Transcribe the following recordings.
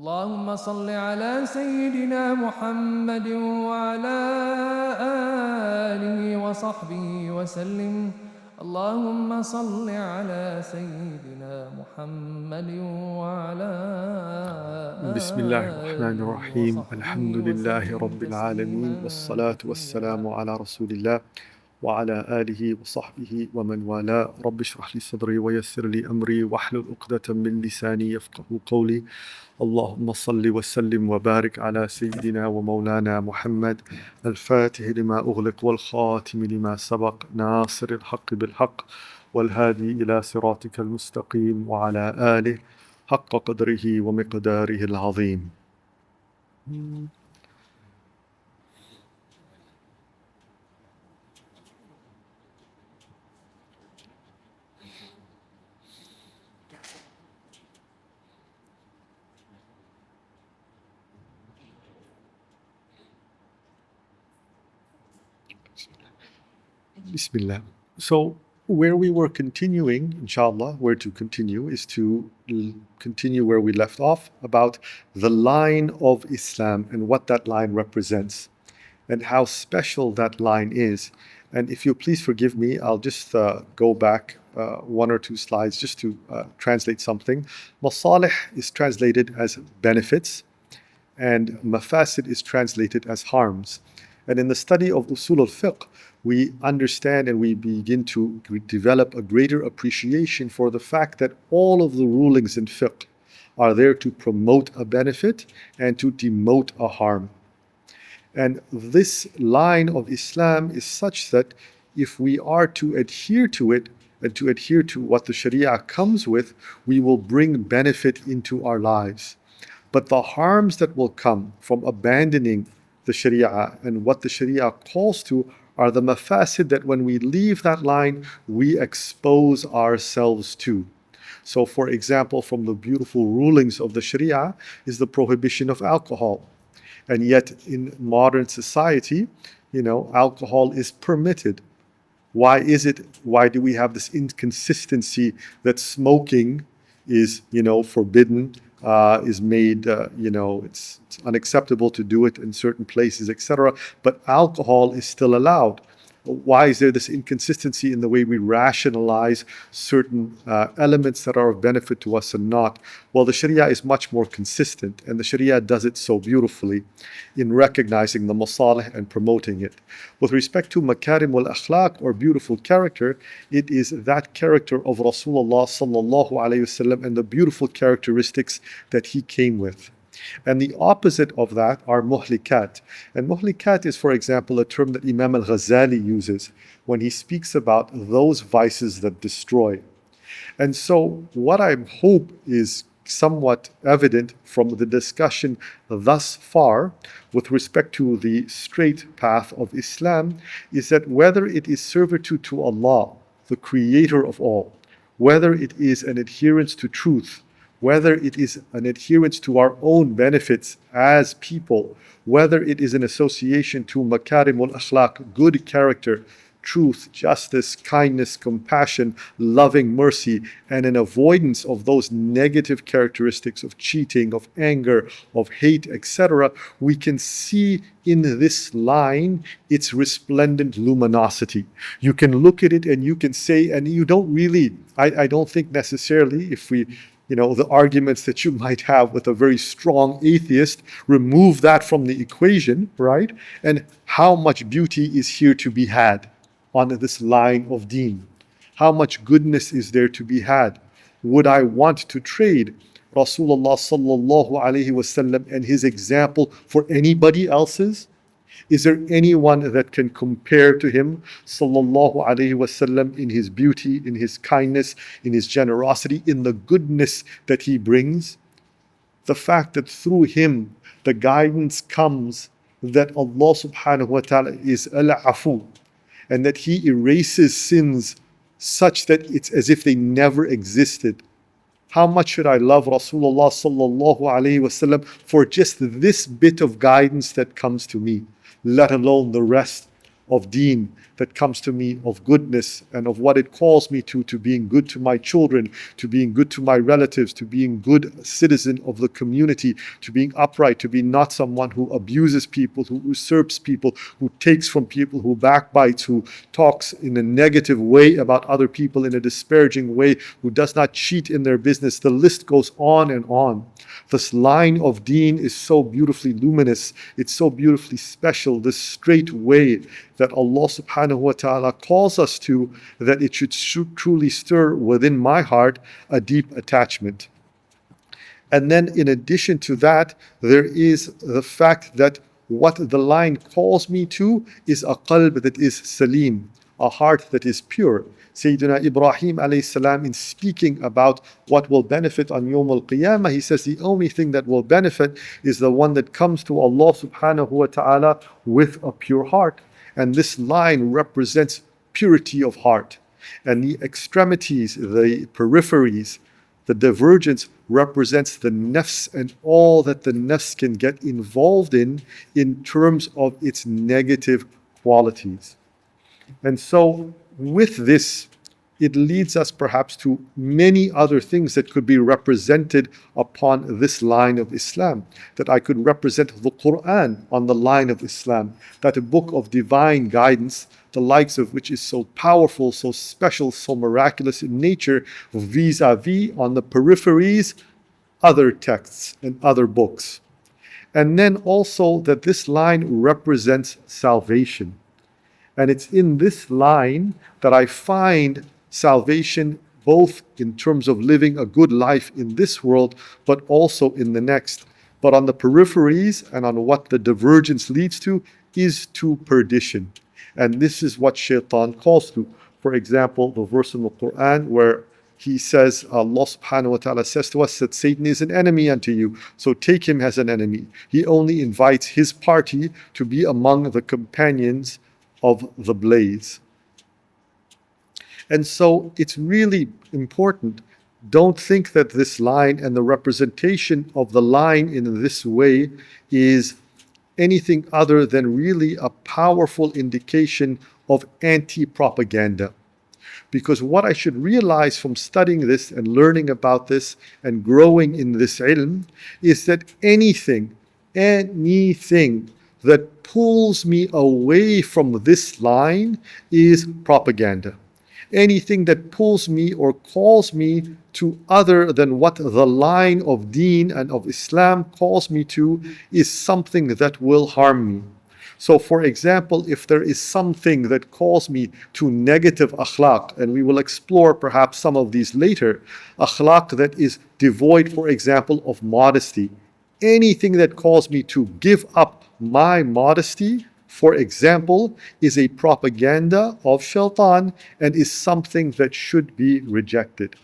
اللهم صل على سيدنا محمد وعلى آله وصحبه وسلم. اللهم صل على سيدنا محمد وعلى بسم الله الرحمن آله الرحيم. وصحبه الحمد لله وسلم رب العالمين، تسليما والصلاة والسلام كثيرا. على رسول الله وعلى آله وصحبه ومن والاه. رب اشرح لي صدري ويسر لي أمري واحلل عقدة من لساني يفقه قولي. اللهم صل وسلم وبارك على سيدنا ومولانا محمد الفاتح لما أغلق والخاتم لما سبق ناصر الحق بالحق والهادي إلى صراطك المستقيم وعلى آله حق قدره ومقداره العظيم. Bismillah. So where we were continuing, inshallah, where to continue is to continue where we left off about the line of Islam and what that line represents and how special that line is. And if you please forgive me, I'll just go back one or two slides just to translate something. Masalih is translated as benefits, and mafasid is translated as harms. And in the study of usul al-fiqh, we understand and we begin to develop a greater appreciation for the fact that all of the rulings in fiqh are there to promote a benefit and to demote a harm. And this line of Islam is such that if we are to adhere to it and to adhere to what the Sharia comes with, we will bring benefit into our lives. But the harms that will come from abandoning the Sharia and what the Sharia calls to are the mafasid that when we leave that line, we expose ourselves to. So, for example, from the beautiful rulings of the Sharia is the prohibition of alcohol. And yet in modern society, alcohol is permitted. Why is it? Why do we have this inconsistency that smoking is, forbidden, is made, it's unacceptable to do it in certain places, etc. But alcohol is still allowed. Why is there this inconsistency in the way we rationalize certain elements that are of benefit to us and not? Well, the Sharia is much more consistent, and the Sharia does it so beautifully in recognizing the masalih and promoting it. With respect to makarim al-akhlaq, or beautiful character, it is that character of Rasulullah sallallahu alayhi wasallam and the beautiful characteristics that he came with. And the opposite of that are muhlikat. And muhlikat is, for example, a term that Imam al-Ghazali uses when he speaks about those vices that destroy. And so what I hope is somewhat evident from the discussion thus far with respect to the straight path of Islam is that whether it is servitude to Allah, the creator of all, whether it is an adherence to truth, whether it is an adherence to our own benefits as people, whether it is an association to makarimul akhlaq, good character, truth, justice, kindness, compassion, loving mercy, and an avoidance of those negative characteristics of cheating, of anger, of hate, etc., we can see in this line its resplendent luminosity. You can look at it and you can say, and you don't really, I don't think necessarily, if we the arguments that you might have with a very strong atheist, remove that from the equation, right? And how much beauty is here to be had on this line of deen? How much goodness is there to be had? Would I want to trade Rasulullah sallallahu alaihi wasallam and his example for anybody else's? Is there anyone that can compare to him, sallallahu alaihi wasallam, in his beauty, in his kindness, in his generosity, in the goodness that he brings? The fact that through him the guidance comes that Allah subhanahu wa ta'ala is al-afu, and that he erases sins such that it's as if they never existed. How much should I love Rasulullah sallallahu alaihi wasallam for just this bit of guidance that comes to me, let alone the rest of deen that comes to me, of goodness, and of what it calls me to being good to my children, to being good to my relatives, to being good citizen of the community, to being upright, to be not someone who abuses people, who usurps people, who takes from people, who backbites, who talks in a negative way about other people, in a disparaging way, who does not cheat in their business. The list goes on and on. This line of deen is so beautifully luminous, it's so beautifully special, this straight way that Allah subhanahu wa ta'ala calls us to, that it should truly stir within my heart a deep attachment. And then in addition to that, there is the fact that what the line calls me to is a qalb that is salim, a heart that is pure. Sayyidina Ibrahim alayhi salam, in speaking about what will benefit on Yawm al-Qiyamah, he says the only thing that will benefit is the one that comes to Allah subhanahu wa ta'ala with a pure heart. And this line represents purity of heart. And the extremities, the peripheries, the divergence represents the nafs and all that the nafs can get involved in terms of its negative qualities. And so with this, it leads us perhaps to many other things that could be represented upon this line of Islam. That I could represent the Quran on the line of Islam, that a book of divine guidance, the likes of which is so powerful, so special, so miraculous in nature, vis-a-vis on the peripheries, other texts and other books. And then also that this line represents salvation. And it's in this line that I find salvation, both in terms of living a good life in this world, but also in the next. But on the peripheries and on what the divergence leads to is to perdition. And this is what Shaytan calls to. For example, the verse in the Quran where he says, Allah subhanahu wa ta'ala says to us that Satan is an enemy unto you, so take him as an enemy. He only invites his party to be among the companions of the blaze. And so it's really important. Don't think that this line and the representation of the line in this way is anything other than really a powerful indication of anti-propaganda. Because what I should realize from studying this and learning about this and growing in this ilm is that anything that pulls me away from this line is propaganda. Anything that pulls me or calls me to other than what the line of deen and of Islam calls me to is something that will harm me. So for example, if there is something that calls me to negative akhlaq, and we will explore perhaps some of these later, akhlaq that is devoid, for example, of modesty, anything that calls me to give up my modesty, for example, is a propaganda of Shaytan and is something that should be rejected.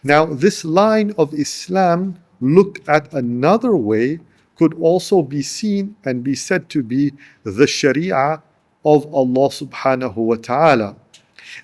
Now, this line of Islam, looked at another way, could also be seen and be said to be the Sharia of Allah subhanahu wa ta'ala.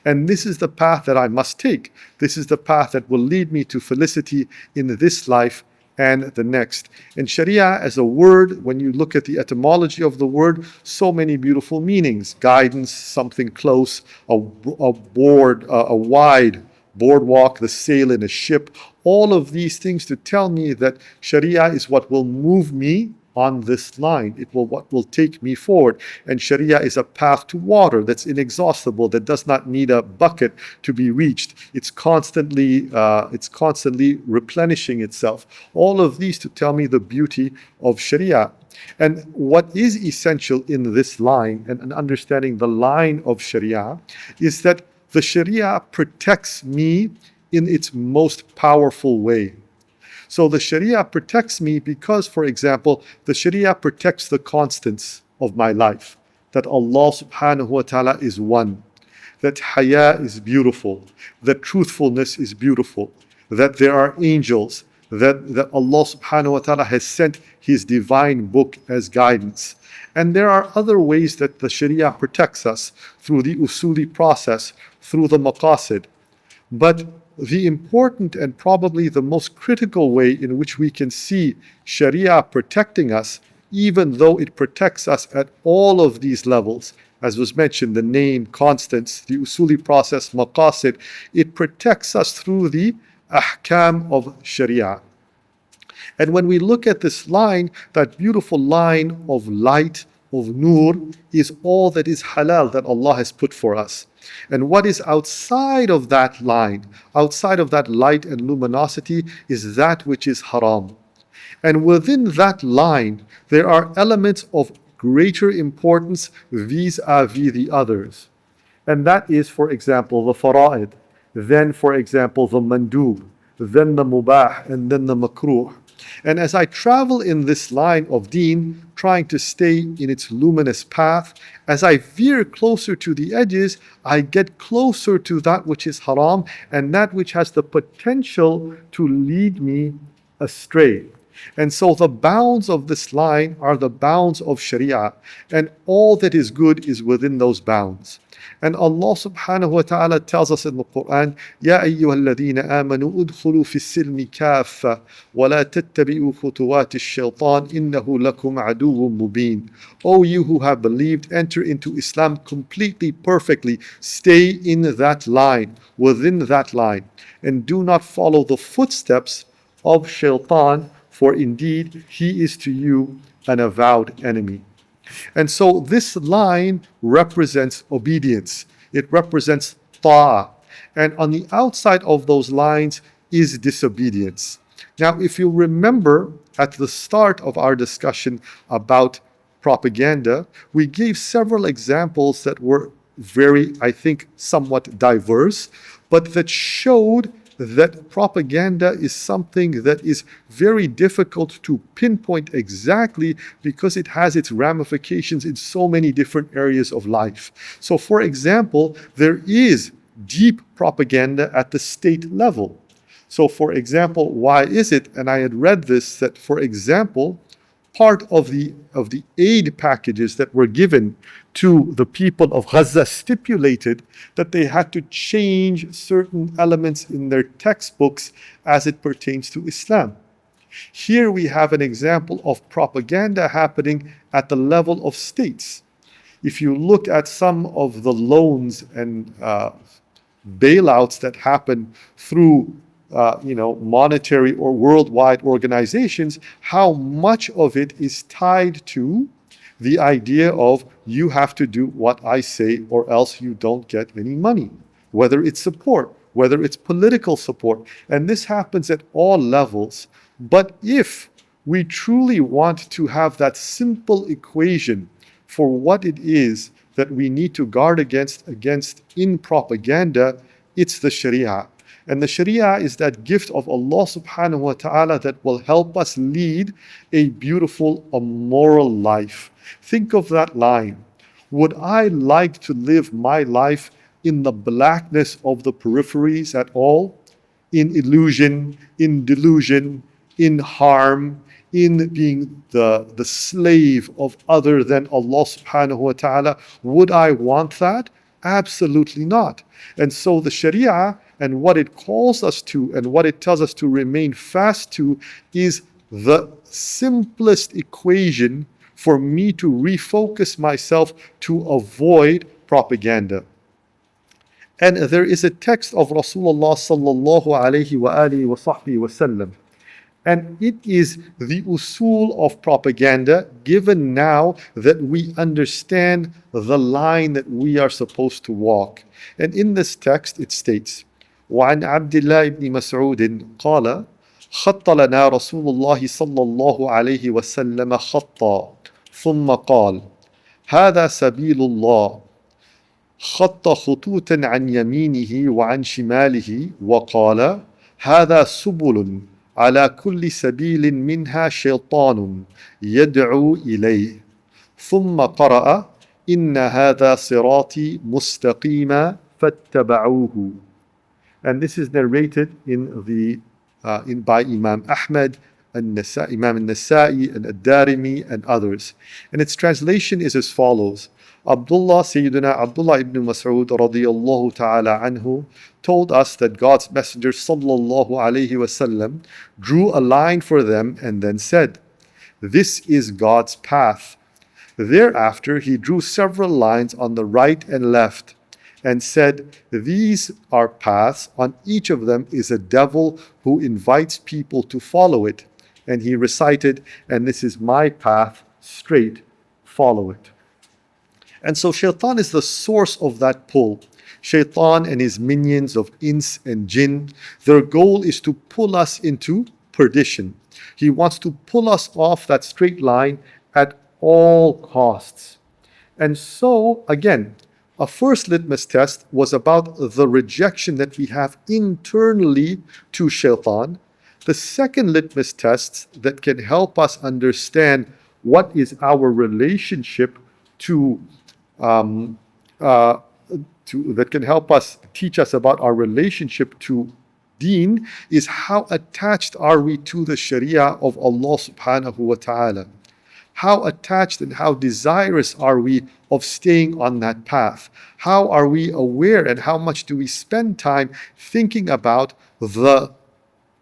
And this is the path that I must take. This is the path that will lead me to felicity in this life and the next. And Sharia as a word, when you look at the etymology of the word, so many beautiful meanings. Guidance, something close, a wide boardwalk, the sail in a ship. All of these things to tell me that Sharia is what will move me on this line. It will what will take me forward. And Sharia is a path to water that's inexhaustible, that does not need a bucket to be reached. It's constantly replenishing itself. All of these to tell me the beauty of Sharia. And what is essential in this line and understanding the line of Sharia is that the Sharia protects me in its most powerful way. So the Sharia protects me because, for example, the Sharia protects the constants of my life. That Allah subhanahu wa ta'ala is one. That haya is beautiful. That truthfulness is beautiful. That there are angels. That Allah subhanahu wa ta'ala has sent His divine book as guidance. And there are other ways that the Sharia protects us through the usuli process, through the maqasid. But the important and probably the most critical way in which we can see Sharia protecting us, even though it protects us at all of these levels, as was mentioned, the name, constants, the usuli process, maqasid, it protects us through the ahkam of Sharia. And when we look at this line, that beautiful line of light, of nur, is all that is halal that Allah has put for us. And what is outside of that line, outside of that light and luminosity, is that which is haram. And within that line, there are elements of greater importance vis-a-vis the others. And that is, for example, the fara'id, then, for example, the mandub, then the mubah, and then the makruh. And as I travel in this line of deen, trying to stay in its luminous path, as I veer closer to the edges, I get closer to that which is haram and that which has the potential to lead me astray. And so the bounds of this line are the bounds of Sharia, and all that is good is within those bounds. And Allah subhanahu wa ta'ala tells us in the Quran, يَا أَيُّهَا الَّذِينَ آمَنُوا أُدْخُلُوا فِي السِّلْمِ كَافَّةً وَلَا تَتَّبِعُوا خُطُوَاتِ الشَّيْطَانِ إِنَّهُ لَكُمْ عَدُوٌّ مُبِينٌ. O you who have believed, enter into Islam completely, perfectly. Stay in that line, within that line, and do not follow the footsteps of Shaytan, for indeed he is to you an avowed enemy. And so this line represents obedience. It represents ta'ah. And on the outside of those lines is disobedience. Now, if you remember at the start of our discussion about propaganda, we gave several examples that were very, I think, somewhat diverse, but that showed that propaganda is something that is very difficult to pinpoint exactly because it has its ramifications in so many different areas of life. So, for example, there is deep propaganda at the state level. So, for example, why is it, and I had read this, that, for example, part of the aid packages that were given to the people of Gaza stipulated that they had to change certain elements in their textbooks as it pertains to Islam. Here we have an example of propaganda happening at the level of states. If you look at some of the loans and bailouts that happen through monetary or worldwide organizations, how much of it is tied to the idea of you have to do what I say or else you don't get any money, whether it's support, whether it's political support. And this happens at all levels. But if we truly want to have that simple equation for what it is that we need to guard against in propaganda, it's the Sharia. And the Sharia is that gift of Allah subhanahu wa ta'ala that will help us lead a beautiful, a moral life. Think of that line. Would I like to live my life in the blackness of the peripheries at all? In illusion, in delusion, in harm, in being the slave of other than Allah subhanahu wa ta'ala? Would I want that? Absolutely not. And so the Sharia and what it calls us to and what it tells us to remain fast to is the simplest equation for me to refocus myself to avoid propaganda. And there is a text of Rasulullah sallallahu alayhi wa alihi wa sahbihi wa sallam. And it is the usul of propaganda, given now that we understand the line that we are supposed to walk. And in this text it states, وعن عبد الله بن مسعود قال خط لنا رسول الله صلى الله عليه وسلم خطا ثم قال هذا سبيل الله خط خطوطا عن يمينه وعن شماله وقال هذا سبل على كل سبيل منها شيطان يدعو إليه ثم قرأ إن هذا صراطي مستقيما فاتبعوه. And this is narrated by Imam Ahmad, Imam al-Nasa'i, and ad-Darimi, and others. And its translation is as follows. Sayyidina Abdullah ibn Mas'ud radiyallahu ta'ala anhu told us that God's Messenger sallallahu alayhi wasallam drew a line for them and then said, "This is God's path. Thereafter, he drew several lines on the right and left and said, "These are paths. On each of them is a devil who invites people to follow it." And he recited, "And this is my path, straight, follow it." And so Shaytan is the source of that pull. Shaytan and his minions of ins and jinn, their goal is to pull us into perdition. He wants to pull us off that straight line at all costs. And so, again, a first litmus test was about the rejection that we have internally to Shaytan. The second litmus test that can help us understand what is our relationship to that can help us teach us about our relationship to deen is how attached are we to the Sharia of Allah subhanahu wa ta'ala. How attached and how desirous are we of staying on that path? How are we aware and how much do we spend time thinking about the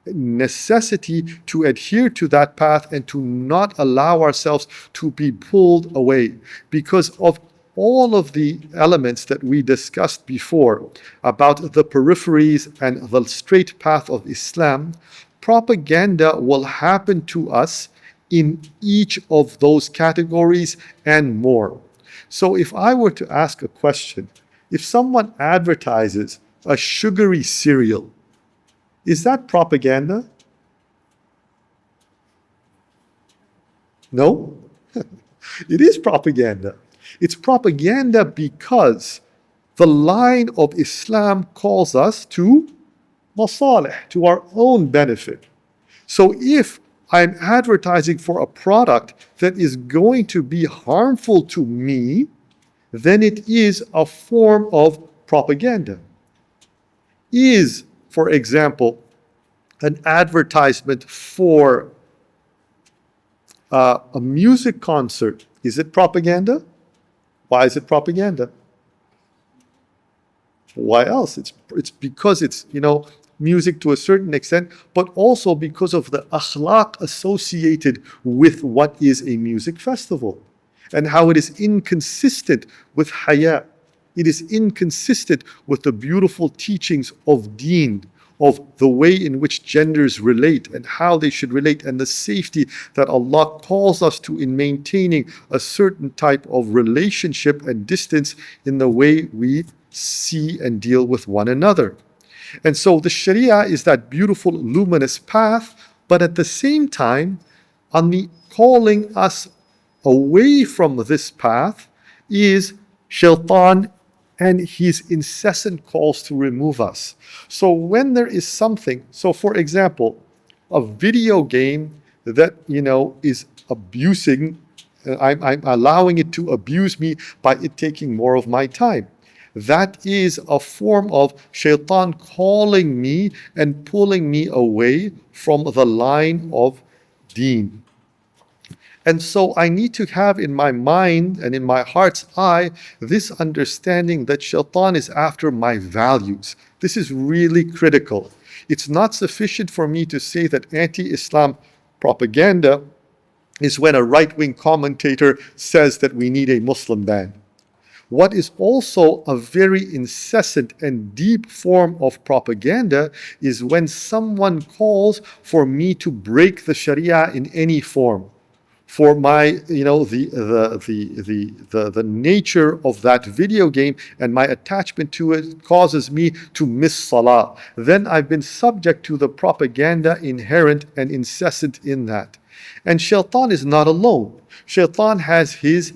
necessity to adhere to that path and to not allow ourselves to be pulled away? Because of all of the elements that we discussed before about the peripheries and the straight path of Islam, propaganda will happen to us in each of those categories and more. So if I were to ask a question, if someone advertises a sugary cereal, is that propaganda? No? It is propaganda. It's propaganda because the line of Islam calls us to masalih, to our own benefit. So if I'm advertising for a product that is going to be harmful to me, then it is a form of propaganda. Is, for example, an advertisement for a music concert, is it propaganda? Why is it propaganda? Why else? It's because it's, music to a certain extent, but also because of the akhlaq associated with what is a music festival and how it is inconsistent with haya. It is inconsistent with the beautiful teachings of deen, of the way in which genders relate and how they should relate, and the safety that Allah calls us to in maintaining a certain type of relationship and distance in the way we see and deal with one another. And so the Sharia is that beautiful luminous path, but at the same time, on the calling us away from this path is Shaytan and his incessant calls to remove us. So when there is something, so for example, a video game that, is abusing, I'm allowing it to abuse me by it taking more of my time. That is a form of Shaytan calling me and pulling me away from the line of deen. And so I need to have in my mind and in my heart's eye this understanding that Shaytan is after my values. This is really critical. It's not sufficient for me to say that anti-Islam propaganda is when a right-wing commentator says that we need a Muslim ban. What is also a very incessant and deep form of propaganda is when someone calls for me to break the Sharia in any form. For my, the nature of that video game and my attachment to it causes me to miss salah. Then I've been subject to the propaganda inherent and incessant in that. And Shaytan is not alone. Shaytan has his,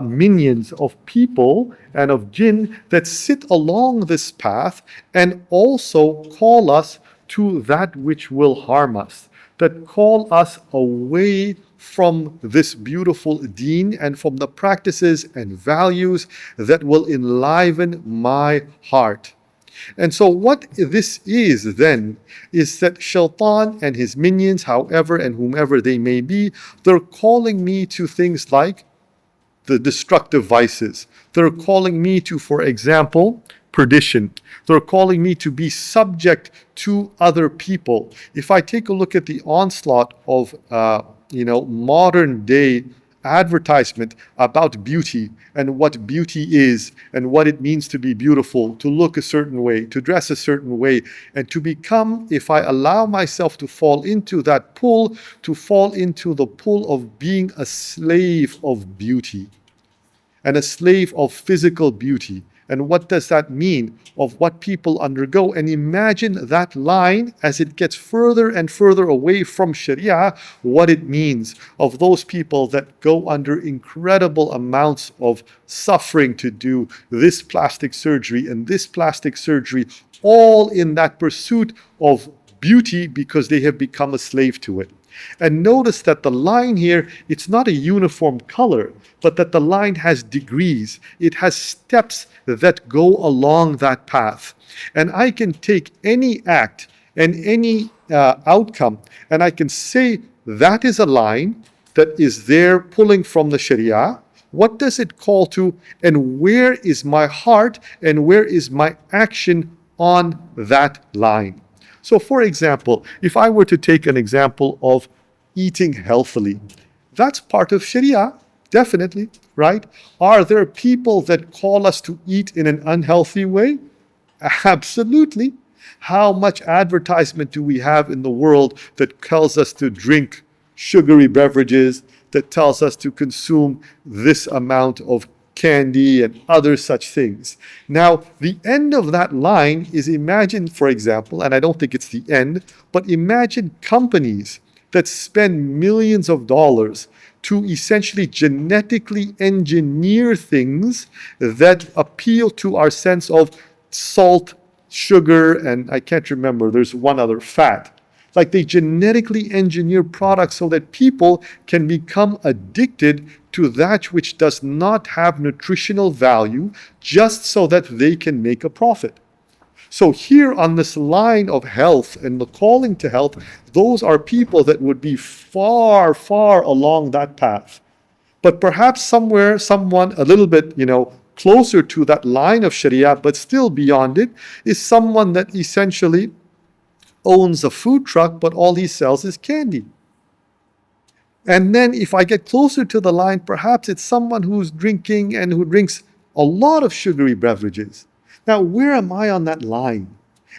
minions of people and of jinn that sit along this path and also call us to that which will harm us, that call us away from this beautiful deen and from the practices and values that will enliven my heart. And so what this is then is that Shaytan and his minions, however and whomever they may be, they're calling me to things like the destructive vices. They're calling me to, for example, perdition. They're calling me to be subject to other people. If I take a look at the onslaught of, modern day advertisement about beauty and what beauty is and what it means to be beautiful, to look a certain way, to dress a certain way, and to become, if I allow myself to fall into that pull, to fall into the pull of being a slave of beauty and a slave of physical beauty. And what does that mean of what people undergo? And imagine that line as it gets further and further away from Sharia, what it means of those people that go under incredible amounts of suffering to do this plastic surgery and this plastic surgery, all in that pursuit of beauty because they have become a slave to it. And notice that the line here, it's not a uniform color, but that the line has degrees. It has steps that go along that path. And I can take any act and any outcome, and I can say that is a line that is there pulling from the Sharia. What does it call to, and where is my heart, and where is my action on that line? So for example, if I were to take an example of eating healthily, that's part of Sharia, definitely, right? Are there people that call us to eat in an unhealthy way? Absolutely. How much advertisement do we have in the world that tells us to drink sugary beverages, that tells us to consume this amount of candy and other such things? Now, the end of that line is, imagine, for example, and I don't think it's the end, but imagine companies that spend millions of dollars to essentially genetically engineer things that appeal to our sense of salt, sugar, and I can't remember, there's one other, fat. Like they genetically engineer products so that people can become addicted to that which does not have nutritional value just so that they can make a profit. So here on this line of health and the calling to health, those are people that would be far, far along that path. But perhaps somewhere, someone a little bit, closer to that line of Sharia, but still beyond it, is someone that essentially owns a food truck, but all he sells is candy. And then if I get closer to the line, perhaps it's someone who's drinking and who drinks a lot of sugary beverages. Now, where am I on that line?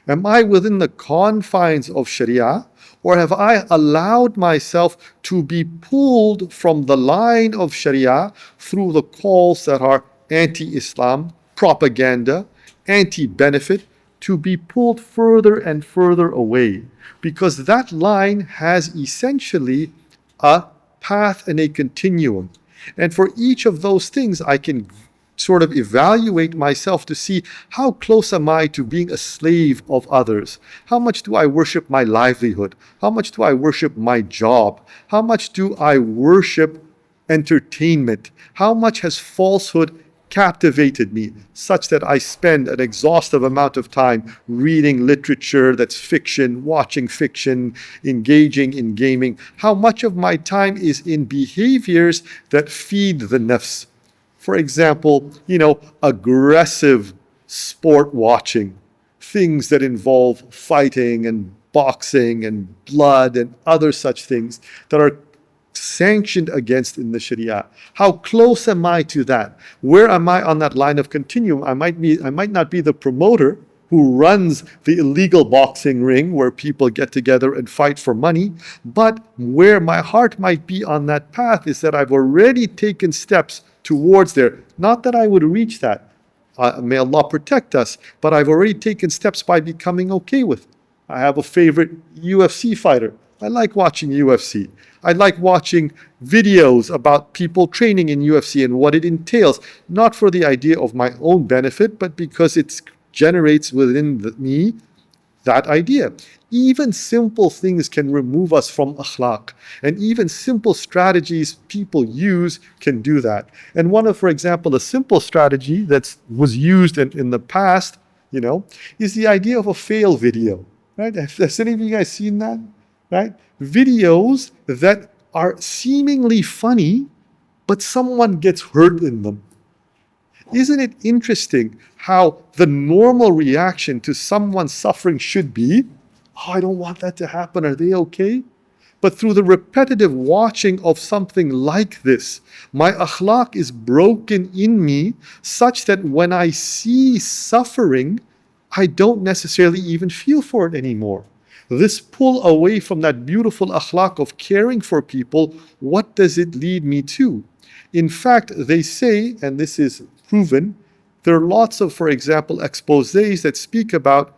Am I within the confines of Sharia, or have I allowed myself to be pulled from the line of Sharia through the calls that are anti-Islam, propaganda, anti-benefit, to be pulled further and further away? Because that line has essentially a path and a continuum. And for each of those things, I can sort of evaluate myself to see how close am I to being a slave of others? How much do I worship my livelihood? How much do I worship my job? How much do I worship entertainment? How much has falsehood captivated me such that I spend an exhaustive amount of time reading literature that's fiction, watching fiction, engaging in gaming? How much of my time is in behaviors that feed the nafs? For example, aggressive sport watching, things that involve fighting and boxing and blood and other such things that are sanctioned against in the Sharia. How close am I to that? Where am I on that line of continuum? I might not be the promoter who runs the illegal boxing ring where people get together and fight for money, but where my heart might be on that path is that I've already taken steps towards there. Not that I would reach that. May Allah protect us, but I've already taken steps by becoming okay with it. I have a favorite UFC fighter. I like watching UFC. I like watching videos about people training in UFC and what it entails, not for the idea of my own benefit, but because it generates within me that idea. Even simple things can remove us from akhlaq, and even simple strategies people use can do that. And for example, a simple strategy that was used in the past, is the idea of a fail video. Right? Has any of you guys seen that? Right? Videos that are seemingly funny, but someone gets hurt in them. Isn't it interesting how the normal reaction to someone suffering should be, oh, I don't want that to happen. Are they okay? But through the repetitive watching of something like this, my akhlaq is broken in me such that when I see suffering, I don't necessarily even feel for it anymore. This pull away from that beautiful akhlaq of caring for people, what does it lead me to? In fact, they say, and this is proven, there are lots of, for example, exposés that speak about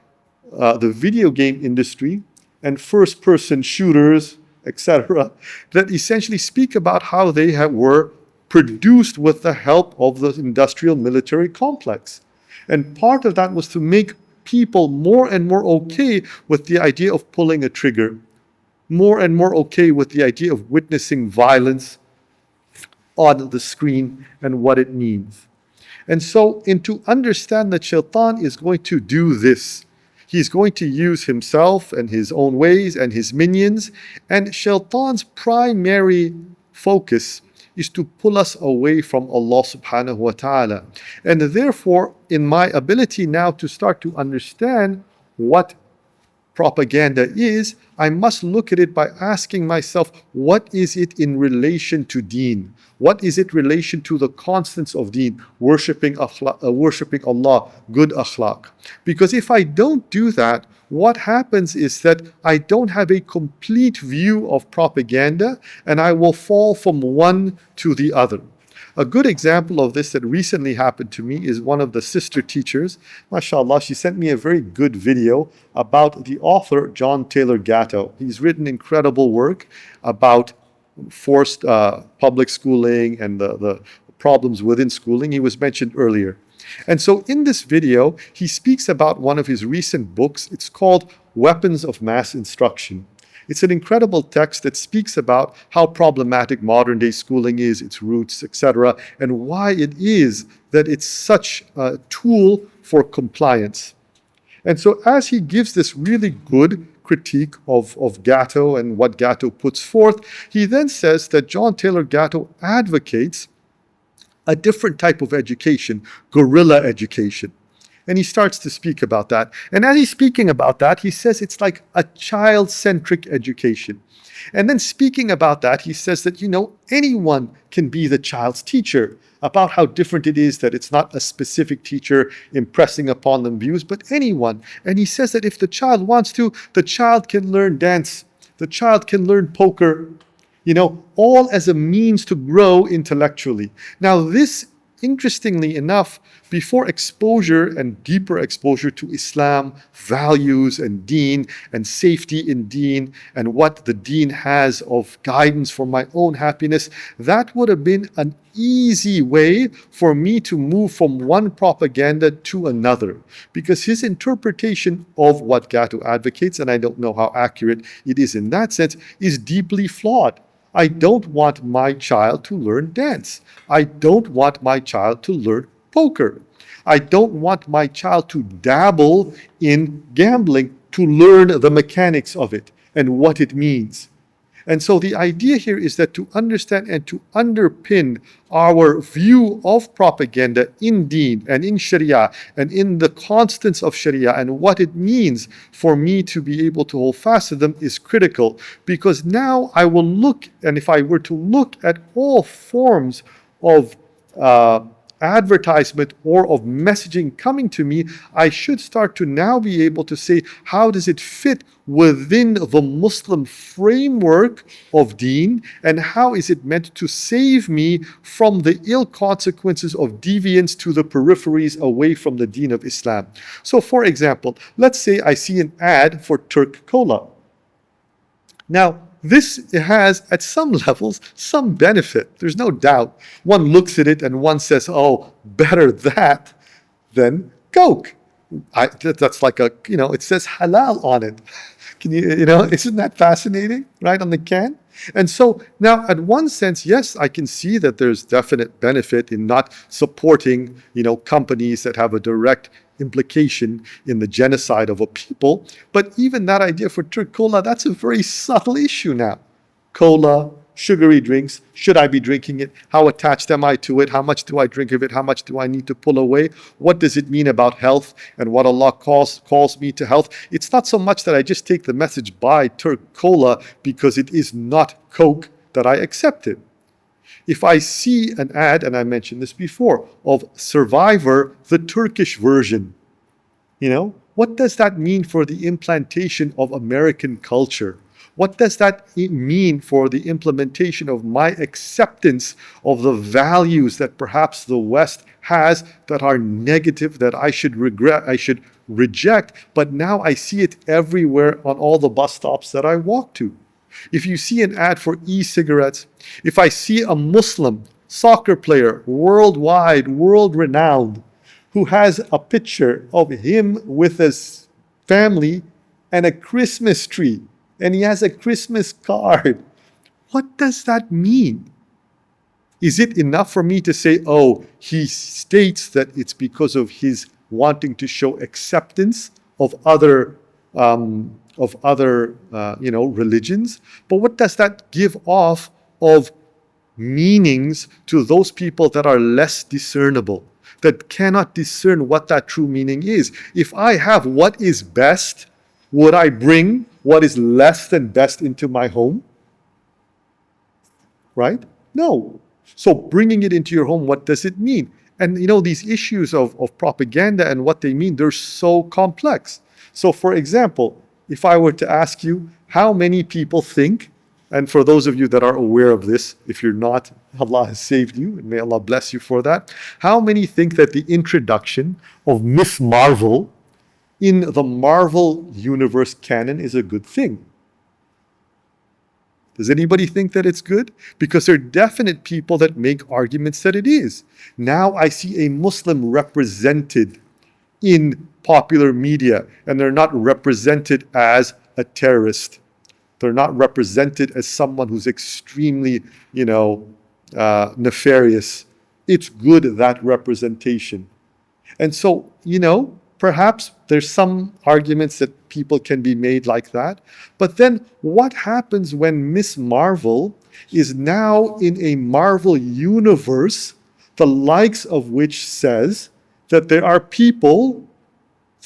the video game industry and first-person shooters, etc., that essentially speak about how they were produced with the help of the industrial military complex. And part of that was to make people more and more okay with the idea of pulling a trigger, more and more okay with the idea of witnessing violence on the screen and what it means. And so, to understand that Shaytan is going to do this, he's going to use himself and his own ways and his minions, and Shaytan's primary focus is to pull us away from Allah subhanahu wa ta'ala. And therefore, in my ability now to start to understand what propaganda is, I must look at it by asking myself, what is it in relation to deen? What is it in relation to the constants of deen? Worshipping Allah, good akhlaq. Because if I don't do that, what happens is that I don't have a complete view of propaganda, and I will fall from one to the other. A good example of this that recently happened to me is one of the sister teachers. MashaAllah, she sent me a very good video about the author, John Taylor Gatto. He's written incredible work about forced public schooling and the problems within schooling. He was mentioned earlier. And so in this video, he speaks about one of his recent books. It's called Weapons of Mass Instruction. It's an incredible text that speaks about how problematic modern day schooling is, its roots, etc., and why it is that it's such a tool for compliance. And so as he gives this really good critique of Gatto and what Gatto puts forth, he then says that John Taylor Gatto advocates a different type of education, guerrilla education. And he starts to speak about that. And as he's speaking about that, he says it's like a child-centric education. And then speaking about that, he says that, anyone can be the child's teacher, about how different it is that it's not a specific teacher impressing upon them views, but anyone. And he says that if the child wants to, the child can learn dance, the child can learn poker, all as a means to grow intellectually. Now this, interestingly enough, before exposure and deeper exposure to Islam, values and deen and safety in deen and what the deen has of guidance for my own happiness, that would have been an easy way for me to move from one propaganda to another. Because his interpretation of what Gatto advocates, and I don't know how accurate it is in that sense, is deeply flawed. I don't want my child to learn dance. I don't want my child to learn poker. I don't want my child to dabble in gambling to learn the mechanics of it and what it means. And so the idea here is that to understand and to underpin our view of propaganda in deen and in Sharia and in the constants of Sharia and what it means for me to be able to hold fast to them is critical. Because now I will look, and if I were to look at all forms of advertisement or of messaging coming to me, I should start to now be able to say, how does it fit within the Muslim framework of deen, and how is it meant to save me from the ill consequences of deviance to the peripheries away from the deen of Islam. So for example, let's say I see an ad for Turk Cola. Now, this has, at some levels, some benefit. There's no doubt. One looks at it and one says, oh, better that than Coke. That's like it says halal on it. Can isn't that fascinating, right, on the can? And so now, at one sense, yes, I can see that there's definite benefit in not supporting, companies that have a direct implication in the genocide of a people. But even that idea for Turk Cola, that's a very subtle issue now. Cola, sugary drinks. Should I be drinking it? How attached am I to it? How much do I drink of it? How much do I need to pull away? What does it mean about health and what Allah calls me to health? It's not so much that I just take the message by Turk Cola because it is not Coke that I accept it. If I see an ad, and I mentioned this before, of Survivor, the Turkish version, what does that mean for the implantation of American culture? What does that mean for the implementation of my acceptance of the values that perhaps the West has that are negative, that I should regret, I should reject, but now I see it everywhere on all the bus stops that I walk to? If you see an ad for e-cigarettes, if I see a Muslim soccer player, worldwide, world-renowned, who has a picture of him with his family and a Christmas tree, and he has a Christmas card, what does that mean? Is it enough for me to say, oh, he states that it's because of his wanting to show acceptance of other religions? But what does that give off of meanings to those people that are less discernible, that cannot discern what that true meaning is? If I have what is best, would I bring what is less than best into my home? Right? No. So bringing it into your home, what does it mean? And these issues of propaganda and what they mean, they're so complex. So for example, if I were to ask you how many people think, and for those of you that are aware of this, if you're not, Allah has saved you, and may Allah bless you for that. How many think that the introduction of Miss Marvel in the Marvel Universe canon is a good thing? Does anybody think that it's good? Because there are definite people that make arguments that it is. Now I see a Muslim represented in popular media, and they're not represented as a terrorist. They're not represented as someone who's extremely, nefarious. It's good, that representation. And so, perhaps there's some arguments that people can be made like that. But then what happens when Miss Marvel is now in a Marvel universe, the likes of which says that there are people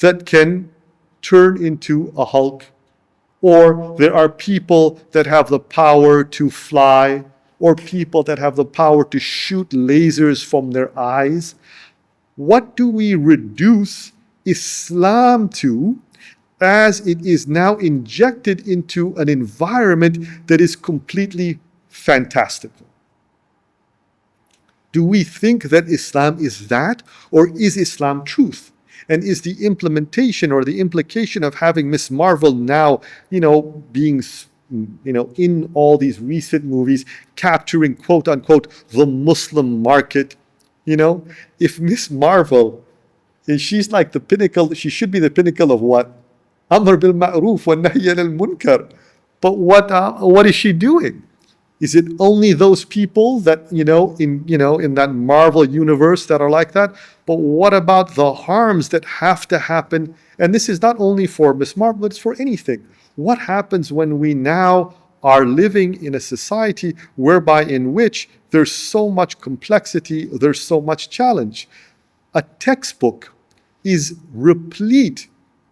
that can turn into a Hulk, or there are people that have the power to fly, or people that have the power to shoot lasers from their eyes? What do we reduce Islam to, as it is now injected into an environment that is completely fantastical? Do we think that Islam is that, or is Islam truth? And is the implementation or the implication of having Miss Marvel now, being, in all these recent movies, capturing, quote unquote, the Muslim market? If Miss Marvel, she's like the pinnacle, she should be the pinnacle of what? Amr bil ma'roof wa nahy anil munkar. But what is she doing? Is it only those people that, in that Marvel universe that are like that? But what about the harms that have to happen? And this is not only for Miss Marvel, it's for anything. What happens when we now are living in a society whereby in which there's so much complexity, there's so much challenge? A textbook is replete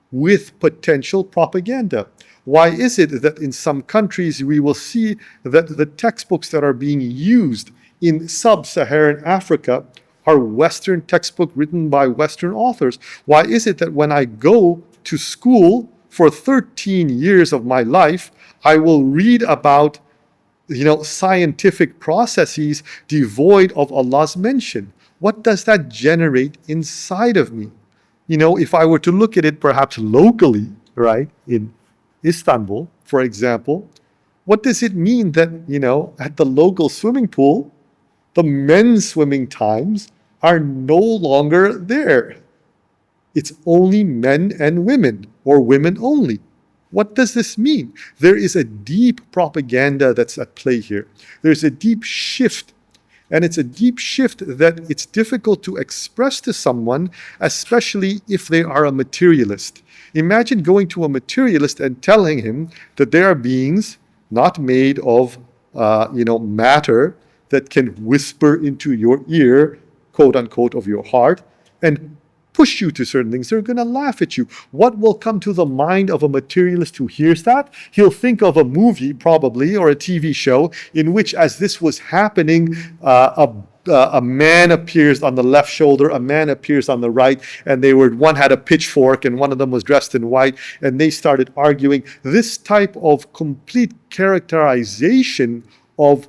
with potential propaganda. Why is it that in some countries we will see that the textbooks that are being used in sub-Saharan Africa are Western textbooks written by Western authors? Why is it that when I go to school for 13 years of my life, I will read about scientific processes devoid of Allah's mention? What does that generate inside of me? If I were to look at it perhaps locally, right, in Istanbul, for example, what does it mean that, at the local swimming pool, the men's swimming times are no longer there? It's only men and women, or women only. What does this mean? There is a deep propaganda that's at play here. There's a deep shift. And it's a deep shift that it's difficult to express to someone, especially if they are a materialist. Imagine going to a materialist and telling him that they are beings not made of matter that can whisper into your ear, quote unquote, of your heart, and push you to certain things. They're going to laugh at you. What will come to the mind of a materialist who hears that? He'll think of a movie, probably, or a TV show, in which, as this was happening, a man appears on the left shoulder, a man appears on the right, and one had a pitchfork, and one of them was dressed in white, and they started arguing. This type of complete characterization of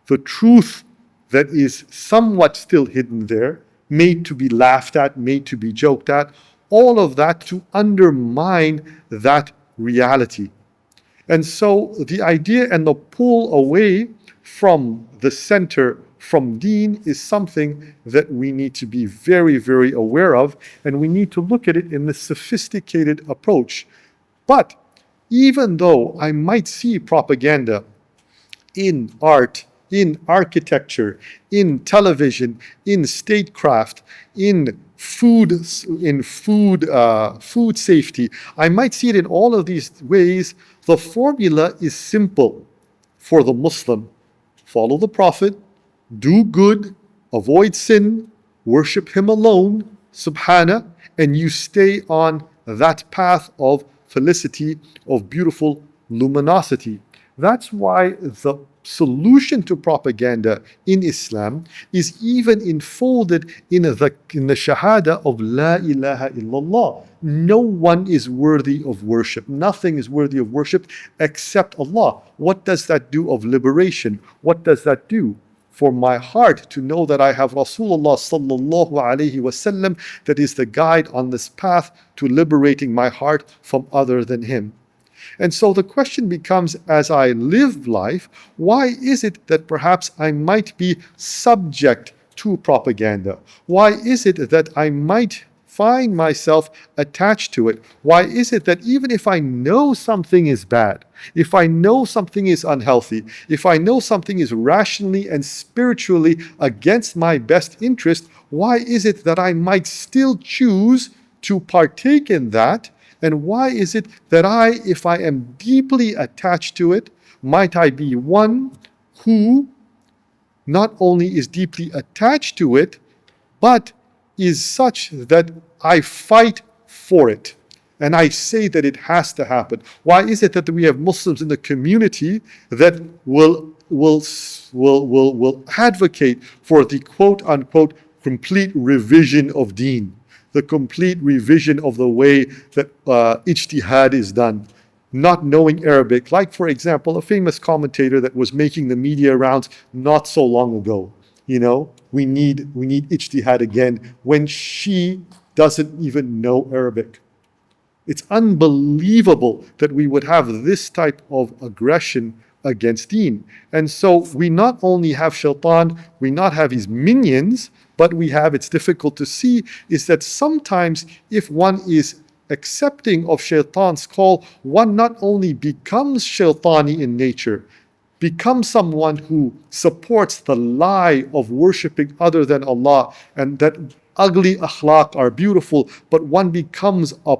the truth that is somewhat still hidden there, made to be laughed at, made to be joked at, all of that to undermine that reality. And so the idea and the pull away from the center, from deen, is something that we need to be very, very aware of, and we need to look at it in this sophisticated approach. But even though I might see propaganda in art, in architecture, in television, in statecraft, in food safety, I might see it in all of these ways. The formula is simple for the Muslim: follow the Prophet, do good, avoid sin, worship him alone, subhana, and you stay on that path of felicity, of beautiful luminosity. That's why the solution to propaganda in Islam is even enfolded in the shahada of La ilaha illallah. No one is worthy of worship. Nothing is worthy of worship except Allah. What does that do of liberation? What does that do for my heart to know that I have Rasulullah sallallahu alaihi wasallam that is the guide on this path to liberating my heart from other than him? And so the question becomes, as I live life, why is it that perhaps I might be subject to propaganda? Why is it that I might find myself attached to it? Why is it that even if I know something is bad, if I know something is unhealthy, if I know something is rationally and spiritually against my best interest, why is it that I might still choose to partake in that? And why is it that if I am deeply attached to it, might I be one who not only is deeply attached to it, but is such that I fight for it, and I say that it has to happen? Why is it that we have Muslims in the community that will advocate for the quote unquote complete revision of deen, the complete revision of the way that ijtihad is done, not knowing Arabic? Like, for example, a famous commentator that was making the media rounds not so long ago. We need ijtihad again, when she doesn't even know Arabic. It's unbelievable that we would have this type of aggression against deen. And so we not only have Shaytan, we not have his minions, but we have, it's difficult to see, is that sometimes if one is accepting of Shaytan's call, one not only becomes Shaytani in nature, becomes someone who supports the lie of worshipping other than Allah, and that ugly akhlaq are beautiful, but one becomes a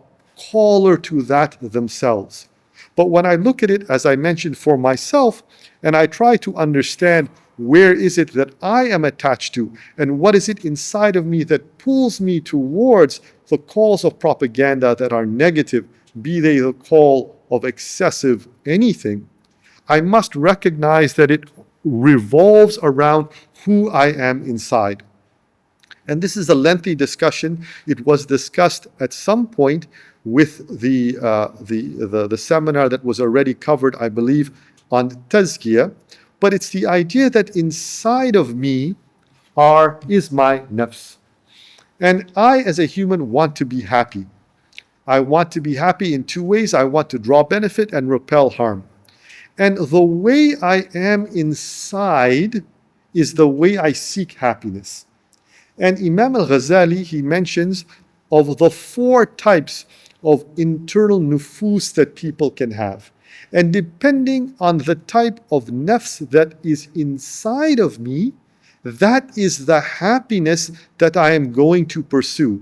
caller to that themselves. But when I look at it, as I mentioned, for myself, and I try to understand where is it that I am attached to, and what is it inside of me that pulls me towards the calls of propaganda that are negative, be they the call of excessive anything, I must recognize that it revolves around who I am inside. And this is a lengthy discussion. It was discussed at some point with the seminar that was already covered, I believe, on tazkiyah. But it's the idea that inside of me is my nafs. And I, as a human, want to be happy. I want to be happy in two ways. I want to draw benefit and repel harm. And the way I am inside is the way I seek happiness. And Imam al-Ghazali, he mentions of the 4 types of internal nufus that people can have. And depending on the type of nafs that is inside of me, that is the happiness that I am going to pursue.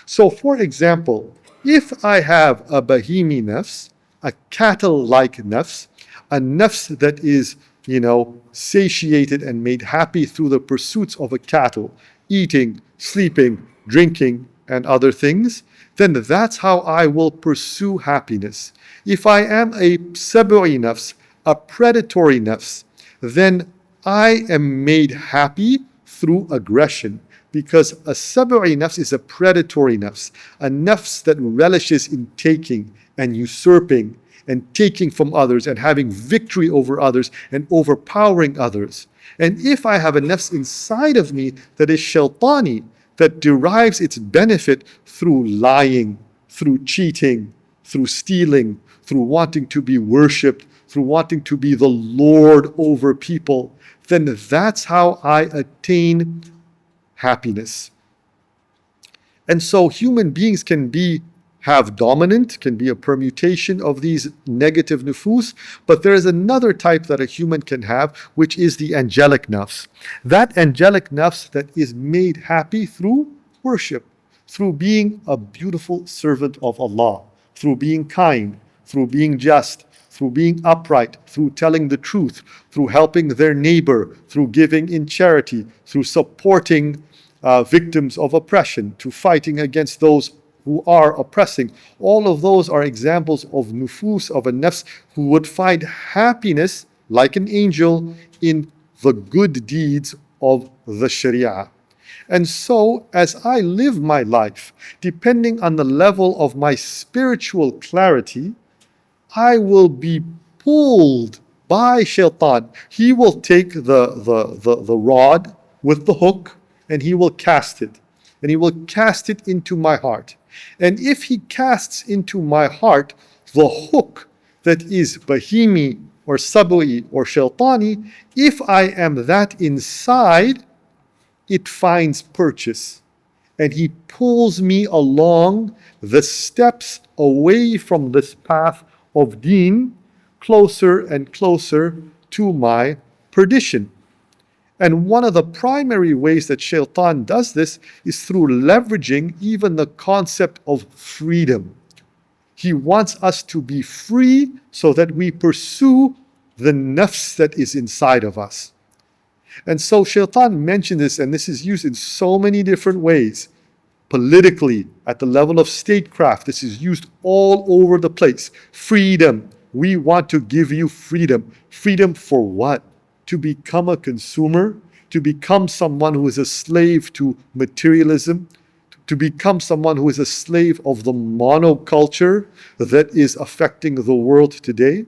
So, for example, if I have a bahimi nafs, a cattle-like nafs, a nafs that is satiated and made happy through the pursuits of a cattle, eating, sleeping, drinking, and other things, then that's how I will pursue happiness. If I am a sab'i nafs, a predatory nafs, then I am made happy through aggression. Because a sab'i nafs is a predatory nafs, a nafs that relishes in taking and usurping and taking from others and having victory over others and overpowering others. And if I have a nafs inside of me that is shaytani, that derives its benefit through lying, through cheating, through stealing, through wanting to be worshipped, through wanting to be the Lord over people, then that's how I attain happiness. And so human beings can have dominant, can be a permutation of these negative nufus, but there is another type that a human can have, which is the angelic nafs. That angelic nafs that is made happy through worship, through being a beautiful servant of Allah, through being kind, through being just, through being upright, through telling the truth, through helping their neighbor, through giving in charity, through supporting victims of oppression, to fighting against those who are oppressing. All of those are examples of nufus, of a nafs, who would find happiness, like an angel, in the good deeds of the Sharia. And so, as I live my life, depending on the level of my spiritual clarity, I will be pulled by Shaytan. He will take the rod with the hook, and he will cast it. And he will cast it into my heart. And if he casts into my heart the hook that is bahimi or sab'i or shaytani, if I am that inside, it finds purchase. And he pulls me along the steps away from this path of deen, closer and closer to my perdition. And one of the primary ways that Shaytan does this is through leveraging even the concept of freedom. He wants us to be free so that we pursue the nafs that is inside of us. And so Shaytan mentioned this, and this is used in so many different ways. Politically, at the level of statecraft, this is used all over the place. Freedom. We want to give you freedom. Freedom for what? To become a consumer, to become someone who is a slave to materialism, to become someone who is a slave of the monoculture that is affecting the world today.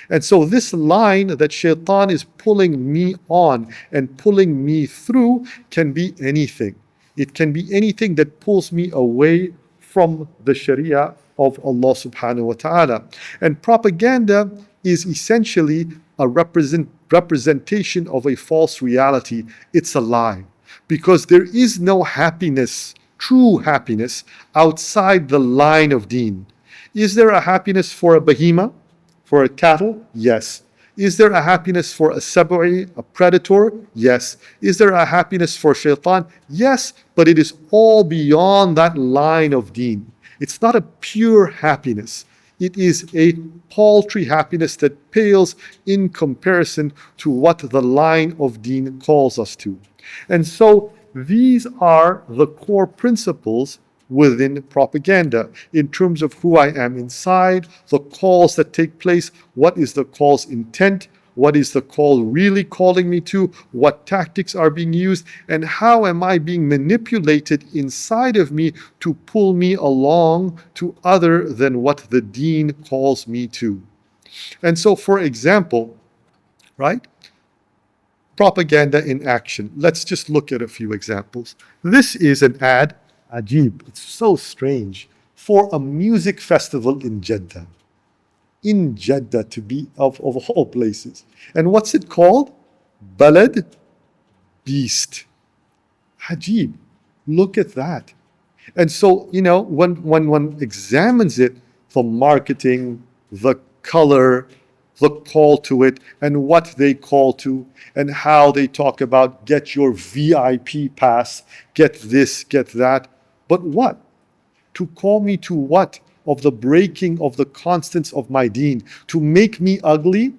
And so this line that Shaytan is pulling me on and pulling me through can be anything. It can be anything that pulls me away from the Sharia of Allah subhanahu wa ta'ala. And propaganda is essentially a representation of a false reality. It's a lie. Because there is no happiness, true happiness, outside the line of deen. Is there a happiness for a behema, for a cattle? Yes. Is there a happiness for a sab'i, a predator? Yes. Is there a happiness for shaitan? Yes, but it is all beyond that line of deen. It's not a pure happiness. It is a paltry happiness that pales in comparison to what the line of deen calls us to. And so these are the core principles within propaganda in terms of who I am inside, the calls that take place, what is the call's intent, what is the call really calling me to, what tactics are being used, and how am I being manipulated inside of me to pull me along to other than what the deen calls me to. And so, for example, right? Propaganda in action. Let's just look at a few examples. This is an ad, Ajib, it's so strange, for a music festival in Jeddah. In Jeddah, to be of all places. And what's it called? Balad Beast. Ajib. Look at that. And so, when one examines it, the marketing, the color, the call to it, and what they call to, and how they talk about get your VIP pass, get this, get that. But what? To call me to what? Of the breaking of the constants of my deen. To make me ugly?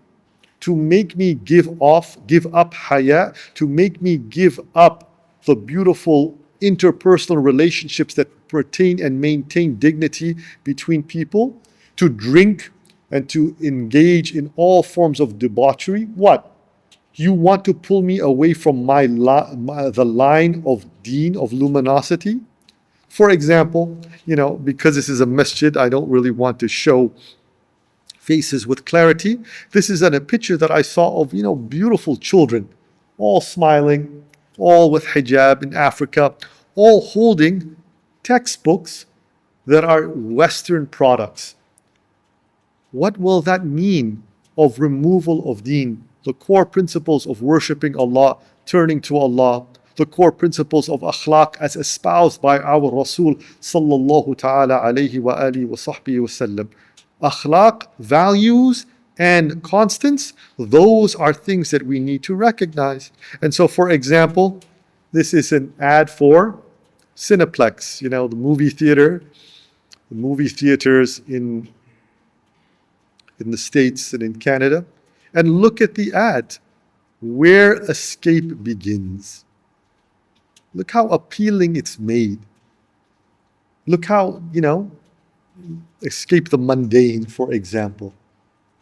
to make me give up haya, to make me give up the beautiful interpersonal relationships that pertain and maintain dignity between people, to drink and to engage in all forms of debauchery. What? You want to pull me away from the line of deen, of luminosity? For example, because this is a masjid, I don't really want to show faces with clarity. This is a picture that I saw of, beautiful children, all smiling, all with hijab in Africa, all holding textbooks that are Western products. What will that mean of removal of deen? The core principles of worshipping Allah, turning to Allah, the core principles of akhlaq as espoused by our Rasul sallallahu ta'ala alayhi wa alihi wa sahbihi wa sallam. Akhlaq, values, and constants, those are things that we need to recognize. And so, for example, this is an ad for Cineplex, the movie theater, the movie theaters in the States and in Canada. And look at the ad, where escape begins. Look how appealing it's made. Look how, escape the mundane, for example.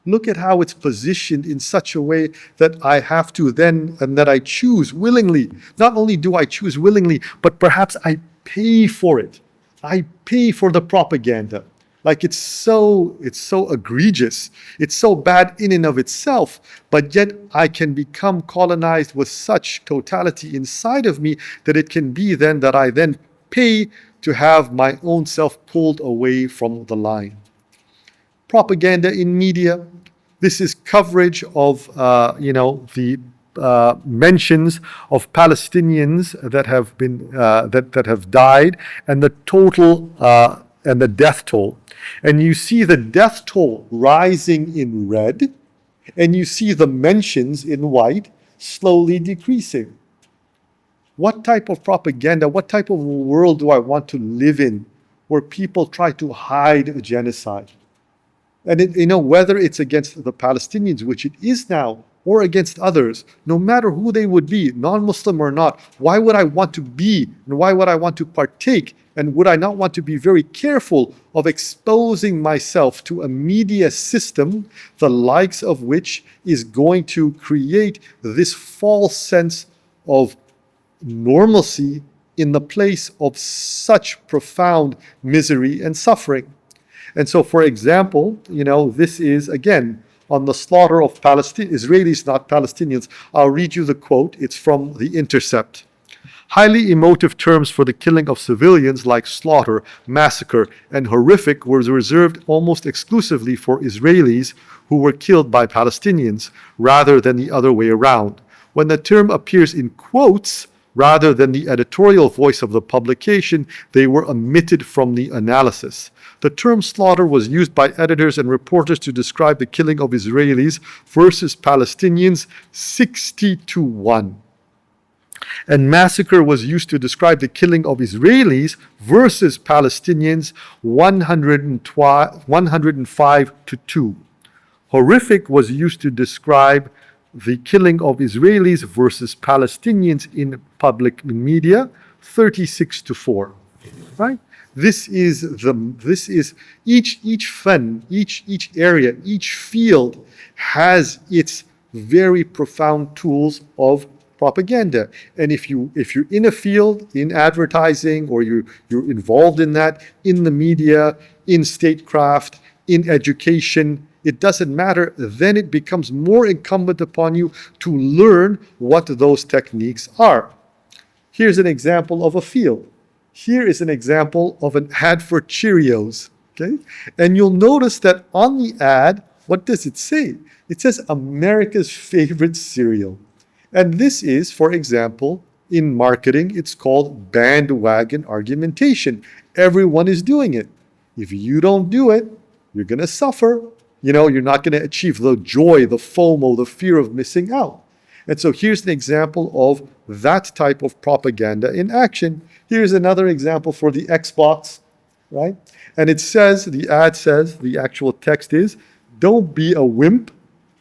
Look at how it's positioned in such a way that I have to then, and that I choose willingly. Not only do I choose willingly, but perhaps I pay for it. I pay for the propaganda. Like it's so egregious. It's so bad in and of itself, but yet I can become colonized with such totality inside of me that it can be then that I then pay to have my own self pulled away from the line. Propaganda in media. This is coverage of the mentions of Palestinians that have been that have died, and the total and the death toll. And you see the death toll rising in red, and you see the mentions in white slowly decreasing. What type of propaganda, what type of world do I want to live in where people try to hide a genocide? And whether it's against the Palestinians, which it is now, or against others, no matter who they would be, non-Muslim or not, why would I want to be, and why would I want to partake, and would I not want to be very careful of exposing myself to a media system, the likes of which is going to create this false sense of normalcy in the place of such profound misery and suffering? And so, for example, this is, again, on the slaughter of Israelis, not Palestinians. I'll read you the quote. It's from The Intercept. Highly emotive terms for the killing of civilians like slaughter, massacre, and horrific were reserved almost exclusively for Israelis who were killed by Palestinians, rather than the other way around. When the term appears in quotes, rather than the editorial voice of the publication, they were omitted from the analysis. The term slaughter was used by editors and reporters to describe the killing of Israelis versus Palestinians 60-1. And massacre was used to describe the killing of Israelis versus Palestinians 105-2. Horrific was used to describe the killing of Israelis versus Palestinians in public media 36-4. Right? This is each fan, each area, each field has its very profound tools of propaganda. And if you're in a field, in advertising, or you're involved in that, in the media, in statecraft, in education, it doesn't matter. Then it becomes more incumbent upon you to learn what those techniques are. Here's an example of a field. Here is an example of an ad for Cheerios. Okay? And you'll notice that on the ad, what does it say? It says America's favorite cereal. And this is, for example, in marketing, it's called bandwagon argumentation. Everyone is doing it. If you don't do it, you're going to suffer. You're not going to achieve the joy, the FOMO, the fear of missing out. And so here's an example of that type of propaganda in action. Here's another example for the Xbox, right? And it says, the ad says, the actual text is, don't be a wimp,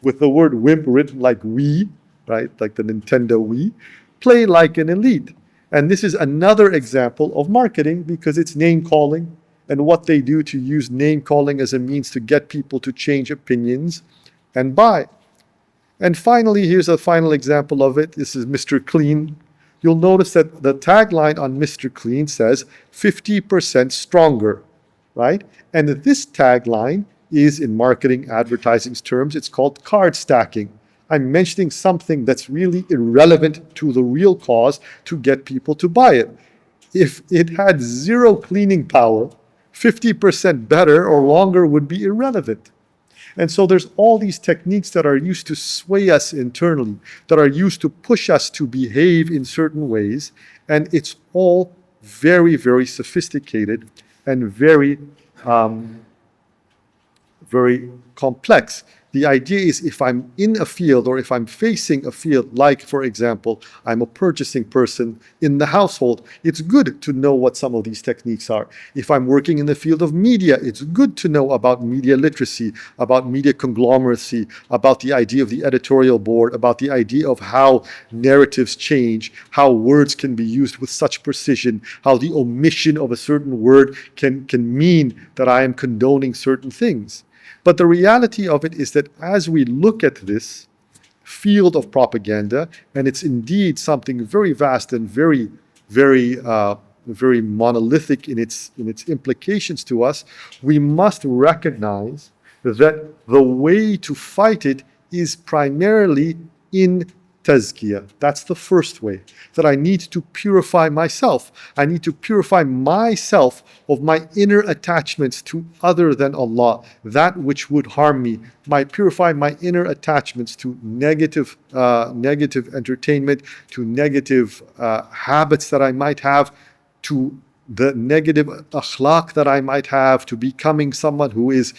with the word wimp written like we, right? Like the Nintendo Wii. Play like an elite. And this is another example of marketing because it's name calling and what they do to use name calling as a means to get people to change opinions and buy. And finally, here's a final example of it. This is Mr. Clean. You'll notice that the tagline on Mr. Clean says 50% stronger, right? And this tagline is, in marketing advertising terms, it's called card stacking. I'm mentioning something that's really irrelevant to the real cause to get people to buy it. If it had zero cleaning power, 50% better or longer would be irrelevant. And so there's all these techniques that are used to sway us internally, that are used to push us to behave in certain ways. And it's all very, very sophisticated and very, very complex. The idea is if I'm in a field or if I'm facing a field, like, for example, I'm a purchasing person in the household, it's good to know what some of these techniques are. If I'm working in the field of media, it's good to know about media literacy, about media conglomeracy, about the idea of the editorial board, about the idea of how narratives change, how words can be used with such precision, how the omission of a certain word can mean that I am condoning certain things. But the reality of it is that as we look at this field of propaganda, and it's indeed something very vast and very, very, very monolithic in its implications to us, we must recognize that the way to fight it is primarily in tazkiyah. That's the first way, that I need to purify myself. I need to purify myself of my inner attachments to other than Allah, that which would harm me. Purify my inner attachments to negative entertainment, to negative habits that I might have, to the negative akhlaq that I might have, to becoming someone who is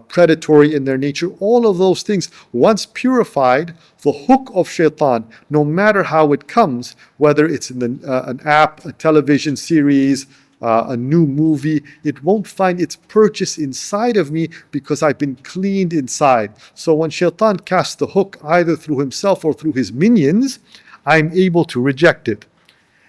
predatory in their nature. All of those things, once purified, the hook of Shaytan, no matter how it comes, whether it's in an app, a television series, a new movie, it won't find its purchase inside of me because I've been cleaned inside. So when Shaytan casts the hook, either through himself or through his minions, I'm able to reject it.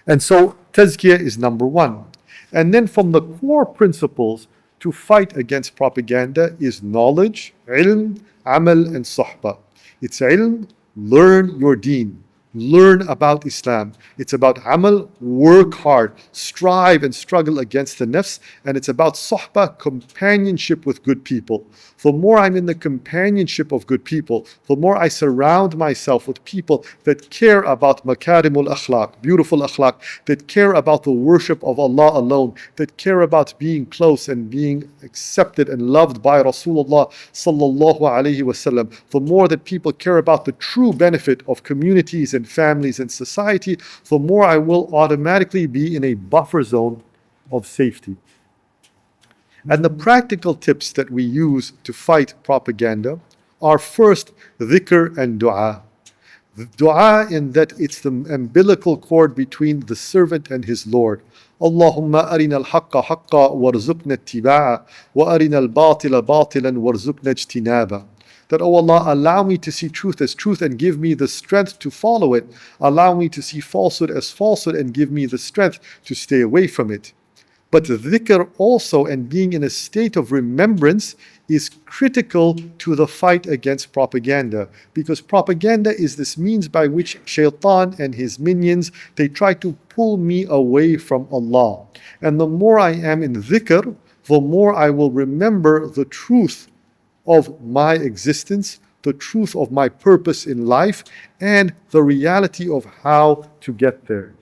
And so tazkiyah is number one. And then from the core principles to fight against propaganda is knowledge, ilm, amal, and suhbah. It's ilm, learn your deen. Learn about Islam. It's about amal, work hard, strive and struggle against the nafs, and it's about suhbah, companionship with good people. The more I'm in the companionship of good people, the more I surround myself with people that care about makarimul akhlaq, beautiful akhlaq, that care about the worship of Allah alone, that care about being close and being accepted and loved by Rasulullah sallallahu alaihi wasallam. The more that people care about the true benefit of communities and families and society, the more I will automatically be in a buffer zone of safety. And the practical tips that we use to fight propaganda are first dhikr and dua. The dua, in that it's the umbilical cord between the servant and his Lord. Allahumma arina al-haqqa haqqa warzuqna ittiba'a wa arina al-batila batilan warzuqna ijtinaba. That, oh Allah, allow me to see truth as truth and give me the strength to follow it. Allow me to see falsehood as falsehood and give me the strength to stay away from it. But dhikr also, and being in a state of remembrance, is critical to the fight against propaganda. Because propaganda is this means by which Shaytan and his minions, they try to pull me away from Allah. And the more I am in dhikr, the more I will remember the truth of my existence, the truth of my purpose in life, and the reality of how to get there.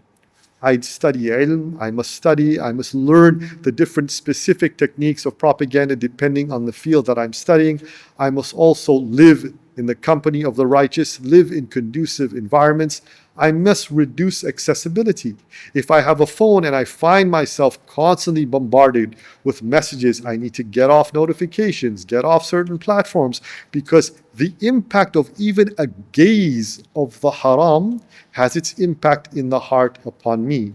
I study ilm, I must learn the different specific techniques of propaganda depending on the field that I'm studying. I must also live in the company of the righteous, live in conducive environments. I must reduce accessibility. If I have a phone and I find myself constantly bombarded with messages, I need to get off notifications, get off certain platforms, because the impact of even a gaze of the haram has its impact in the heart upon me.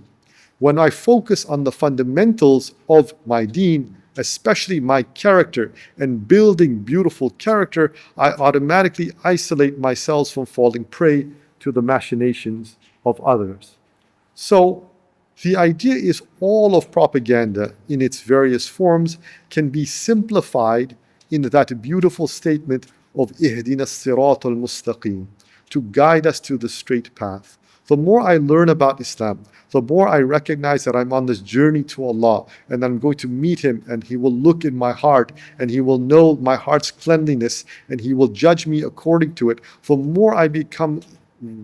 When I focus on the fundamentals of my deen, especially my character, and building beautiful character, I automatically isolate myself from falling prey to the machinations of others. So the idea is all of propaganda in its various forms can be simplified in that beautiful statement of Ihdina as-sirat al-mustaqim, to guide us to the straight path. The more I learn about Islam, the more I recognize that I'm on this journey to Allah and I'm going to meet Him, and He will look in my heart and He will know my heart's cleanliness and He will judge me according to it. The more I become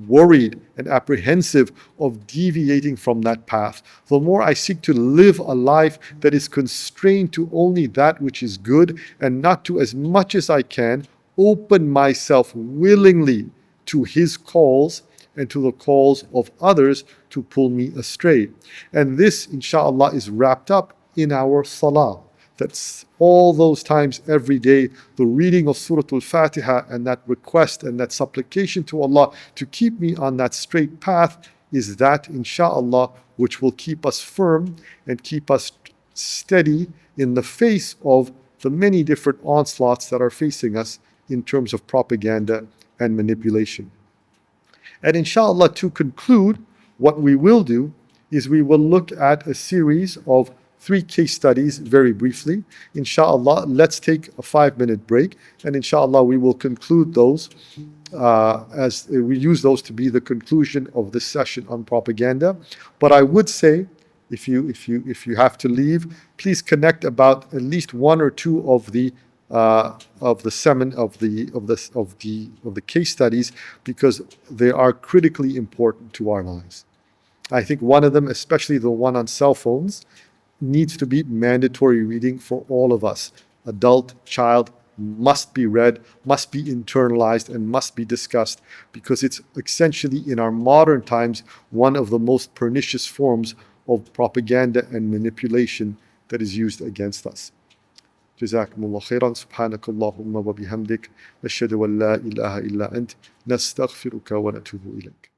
worried and apprehensive of deviating from that path, the more I seek to live a life that is constrained to only that which is good, and not to, as much as I can, open myself willingly to His calls and to the calls of others to pull me astray. And this, inshallah, is wrapped up in our salah. That's all those times every day, the reading of Surah Al-Fatiha and that request and that supplication to Allah to keep me on that straight path, is that, inshallah, which will keep us firm and keep us steady in the face of the many different onslaughts that are facing us in terms of propaganda and manipulation. And inshallah, to conclude, what we will do is we will look at a series of 3 case studies very briefly. Inshallah, let's take a 5-minute break, and inshallah we will conclude those as we use those to be the conclusion of this session on propaganda. But I would say, if you have to leave, please connect about at least 1 or 2 of the case studies, because they are critically important to our lives. I think one of them, especially the one on cell phones, needs to be mandatory reading for all of us. Adult, child, must be read, must be internalized, and must be discussed, because it's essentially, in our modern times, one of the most pernicious forms of propaganda and manipulation that is used against us. جزاكم الله خيرا. سبحانك اللهم وبحمدك نشهد أن لا إله إلا أنت نستغفرك ونتوب إليك.